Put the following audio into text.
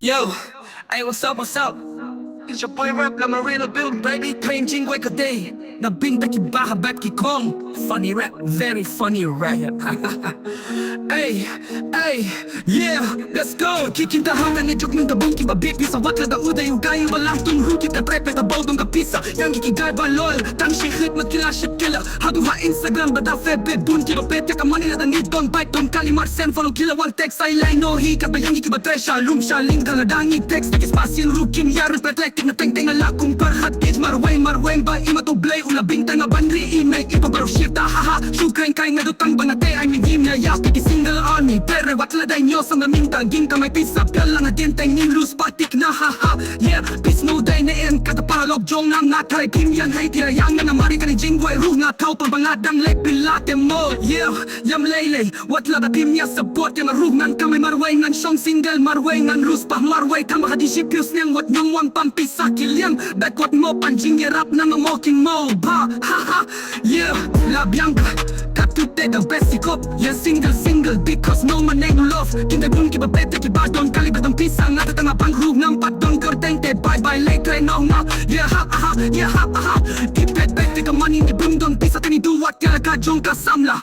Yo, hey, what's up, what's up? It's your boy Rap, I'm a real build, baby. Plain jingway ka day. Nabinta ki baha bat ki kong. Funny rap, very funny rap. Hey, hey, yeah, let's go. Kikinta hanga ni juk minta bung ki babik bisa watla da uday ugay walang tung rukit na trepe ta bawdong ka pisa. Yang kikigay ba lol, tang shiklit magkila ship killer. Hadu ha Instagram ba da febe dun ki bapet ka money na da need don't bite don't kalimar send follow killer one text I line no hi ka ba yang ki ba tresha lum sha link da dangi text ki spasin rukim yarut reflecting na teng teng ala kung parhat kid marweng ba ima to blay ula binta nga banri email ipa baro shit da haha shukreng kay nga dutang banate ay migim na yak ki single army pero watla day nyo sa maminta gim ka may pisa pala nga din teng nin lose patik na haha yeah peace no day na en katapalog jong nang natay kim yan hay tira yang na mari ka ni jingway ru nga tao pa bangadang lek pilate mo yeah yam lele watla da tim niya support yang ru ngan kamay marway ngan siyong single marway ngan lose pa marway tama ka di shipyos niyang wat nyong wang pampisa kilyang backward mo panjing rap na mamoking mo ba haha yeah la bianca Katute the best sikop yeah single because no man ain't no love Kinde bun ki babete ki badon kalibet ang pisa nga tatanga pang rug ng patong kortente bye bye later no nga yeah ha ha tipet bete ka money ni bundong pisa tiniduwat kaya ka jong kasamla